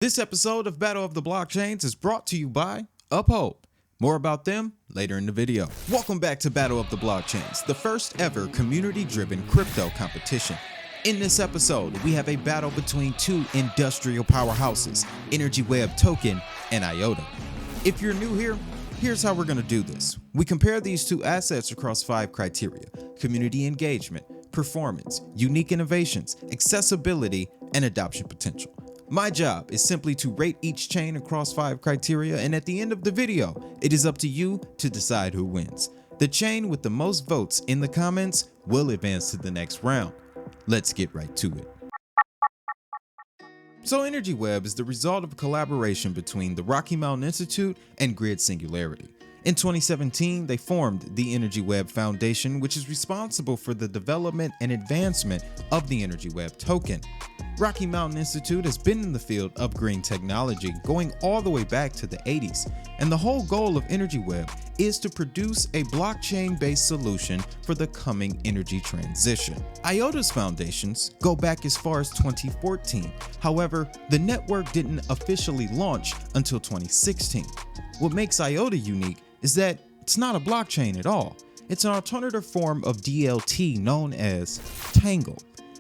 This episode of Battle of the Blockchains is brought to you by Uphold. More about them later in the video. Welcome back to Battle of the Blockchains, the first ever community-driven crypto competition. In this episode, we have a battle between two industrial powerhouses, Energy Web Token and IOTA. If you're new here, here's how we're going to do this. We compare these two assets across 5 criteria: community engagement, performance, unique innovations, accessibility, and adoption potential. My job is simply to rate each chain across 5 criteria, and at the end of the video, it is up to you to decide who wins. The chain with the most votes in the comments will advance to the next round. Let's get right to it. So Energy Web is the result of a collaboration between the Rocky Mountain Institute and Grid Singularity. In 2017, they formed the Energy Web Foundation, which is responsible for the development and advancement of the Energy Web token. Rocky Mountain Institute has been in the field of green technology going all the way back to the 80s, and the whole goal of Energy Web is to produce a blockchain-based solution for the coming energy transition. IOTA's foundations go back as far as 2014. However, the network didn't officially launch until 2016. What makes IOTA unique is that it's not a blockchain at all. It's an alternative form of DLT known as Tangle.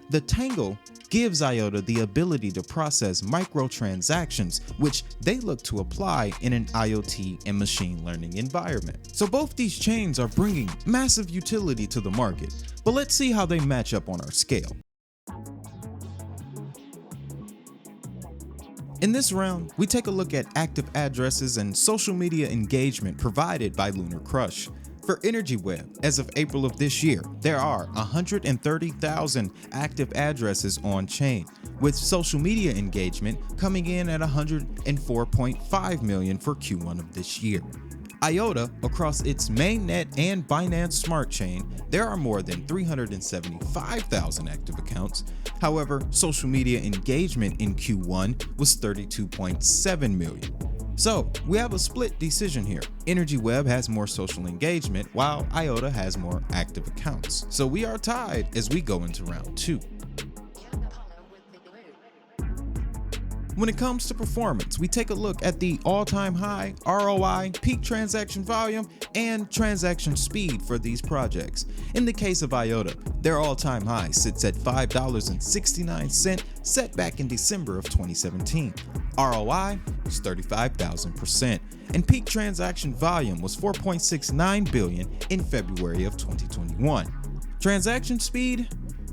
The Tangle gives IOTA the ability to process microtransactions, which they look to apply in an IoT and machine learning environment. So both these chains are bringing massive utility to the market, but let's see how they match up on our scale. In this round, we take a look at active addresses and social media engagement provided by Lunar Crush. For Energy Web, as of April of this year, there are 130,000 active addresses on chain, with social media engagement coming in at 104.5 million for Q1 of this year. IOTA, across its mainnet and Binance Smart Chain, there are more than 375,000 active accounts. However, social media engagement in Q1 was 32.7 million. So we have a split decision here. Energy Web has more social engagement while IOTA has more active accounts. So we are tied as we go into round 2. When it comes to performance, we take a look at the all-time high, ROI, peak transaction volume, and transaction speed for these projects. In the case of IOTA, their all-time high sits at $5.69, set back in December of 2017. ROI was 35,000%, and peak transaction volume was 4.69 billion in February of 2021. Transaction speed?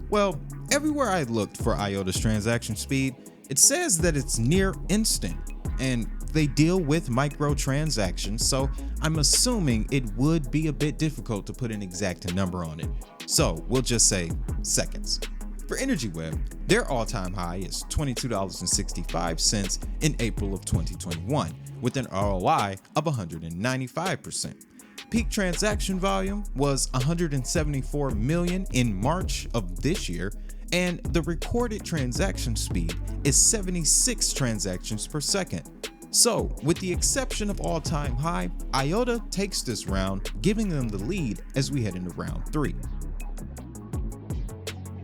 Well, everywhere I looked for IOTA's transaction speed, it says that it's near instant, and they deal with microtransactions, so I'm assuming it would be a bit difficult to put an exact number on it. So we'll just say seconds. For Energy Web, their all-time high is $22.65 in April of 2021, with an ROI of 195%. Peak transaction volume was 174 million in March of this year, and the recorded transaction speed is 76 transactions per second. So, with the exception of all-time high, IOTA takes this round, giving them the lead as we head into round 3.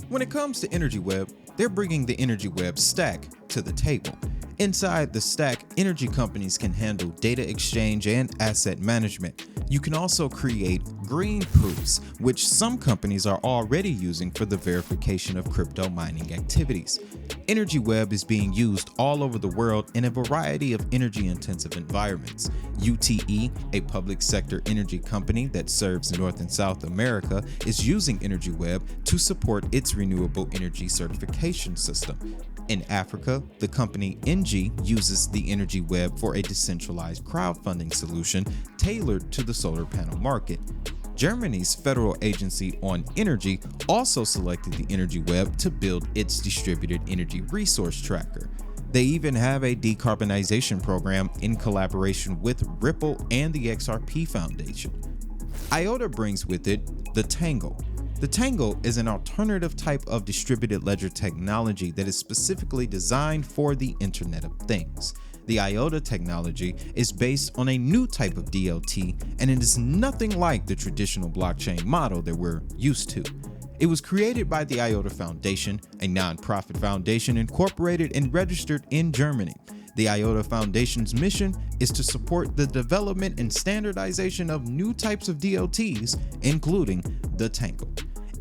When it comes to Energy Web, they're bringing the Energy Web stack to the table. Inside the stack, energy companies can handle data exchange and asset management. You can also create green proofs, which some companies are already using for the verification of crypto mining activities. Energy Web is being used all over the world in a variety of energy-intensive environments. UTE, a public sector energy company that serves North and South America, is using Energy Web to support its renewable energy certification system. In Africa, the company NG uses the Energy Web for a decentralized crowdfunding solution tailored to the solar panel market. Germany's Federal Agency on Energy also selected the Energy Web to build its distributed energy resource tracker. They even have a decarbonization program in collaboration with Ripple and the XRP Foundation. IOTA brings with it the Tangle. The Tangle is an alternative type of distributed ledger technology that is specifically designed for the Internet of Things. The IOTA technology is based on a new type of DLT, and it is nothing like the traditional blockchain model that we're used to. It was created by the IOTA Foundation, a nonprofit foundation incorporated and registered in Germany. The IOTA Foundation's mission is to support the development and standardization of new types of DLTs, including the Tangle.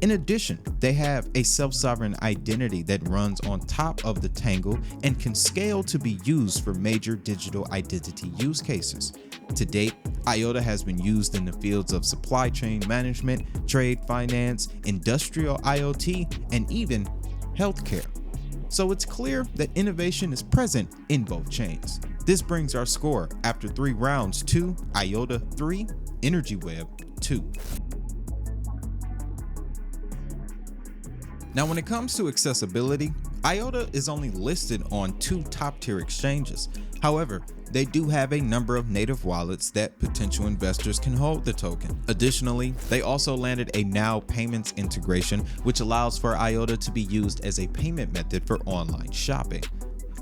In addition, they have a self-sovereign identity that runs on top of the Tangle and can scale to be used for major digital identity use cases. To date, IOTA has been used in the fields of supply chain management, trade finance, industrial IoT, and even healthcare. So it's clear that innovation is present in both chains. This brings our score after 3 rounds to IOTA 3, Energy Web 2. Now, when it comes to accessibility, IOTA is only listed on 2 top-tier exchanges. However, they do have a number of native wallets that potential investors can hold the token. Additionally, they also landed a Now Payments integration, which allows for IOTA to be used as a payment method for online shopping.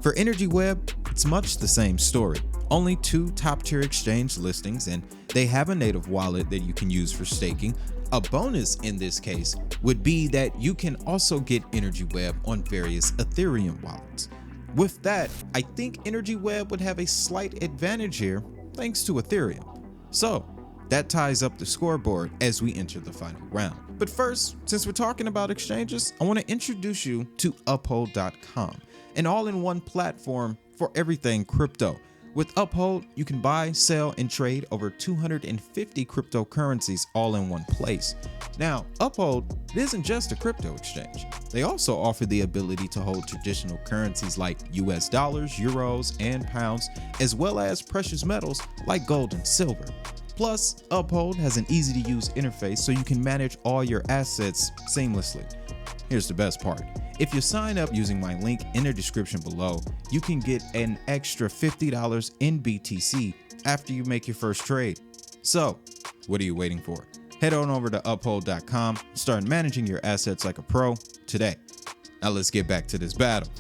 For Energy Web, it's much the same story. Only 2 top-tier exchange listings, and they have a native wallet that you can use for staking. A bonus in this case would be that you can also get Energy Web on various Ethereum wallets. With that, I think Energy Web would have a slight advantage here thanks to Ethereum. So that ties up the scoreboard as we enter the final round. But first, since we're talking about exchanges, I want to introduce you to Uphold.com, an all-in-one platform for everything crypto. With Uphold, you can buy, sell, and trade over 250 cryptocurrencies all in one place. Now, Uphold isn't just a crypto exchange. They also offer the ability to hold traditional currencies like US dollars, euros, and pounds, as well as precious metals like gold and silver. Plus, Uphold has an easy-to-use interface so you can manage all your assets seamlessly. Here's the best part. If you sign up using my link in the description below, you can get an extra $50 in BTC after you make your first trade. So, what are you waiting for? Head on over to Uphold.com, start managing your assets like a pro today. Now let's get back to this battle.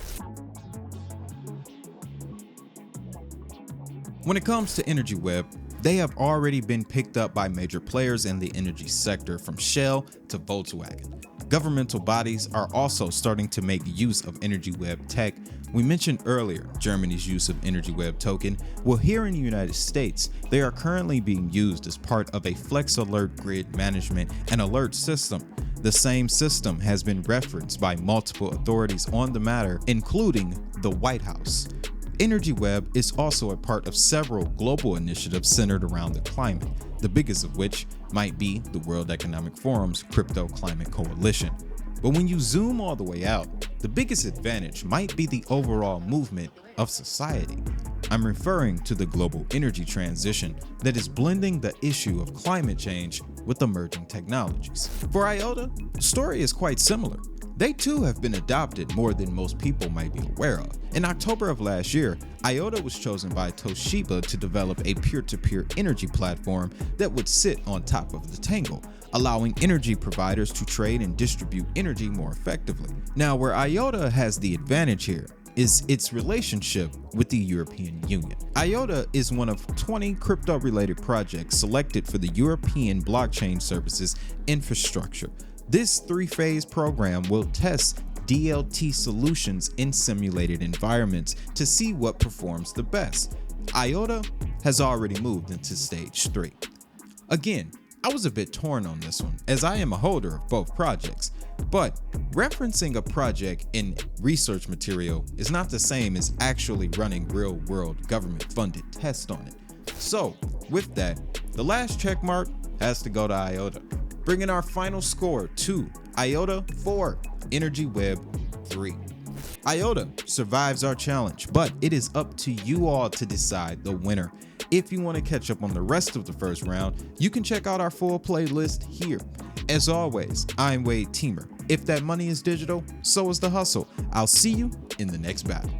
When it comes to Energy Web, they have already been picked up by major players in the energy sector, from Shell to Volkswagen. Governmental bodies are also starting to make use of Energy Web tech. We mentioned earlier Germany's use of Energy Web token. Well, here in the United States, they are currently being used as part of a Flex Alert grid management and alert system. The same system has been referenced by multiple authorities on the matter, including the White House. Energy Web is also a part of several global initiatives centered around the climate, the biggest of which might be the World Economic Forum's Crypto Climate Coalition. But when you zoom all the way out, the biggest advantage might be the overall movement of society. I'm referring to the global energy transition that is blending the issue of climate change with emerging technologies. For IOTA, the story is quite similar. They too have been adopted more than most people might be aware of. In October of last year, IOTA was chosen by Toshiba to develop a peer-to-peer energy platform that would sit on top of the Tangle, allowing energy providers to trade and distribute energy more effectively. Now, where IOTA has the advantage here is its relationship with the European Union. IOTA is one of 20 crypto-related projects selected for the European blockchain services infrastructure. This 3-phase program will test DLT solutions in simulated environments to see what performs the best. IOTA has already moved into stage 3. Again, I was a bit torn on this one, as I am a holder of both projects, but referencing a project in research material is not the same as actually running real-world government-funded tests on it. So, with that, the last check mark has to go to IOTA, bringing our final score to IOTA 4, Energy Web 3. IOTA survives our challenge, but it is up to you all to decide the winner. If you want to catch up on the rest of the first round, you can check out our full playlist here. As always, I'm Wade Teamer. If that money is digital, so is the hustle. I'll see you in the next battle.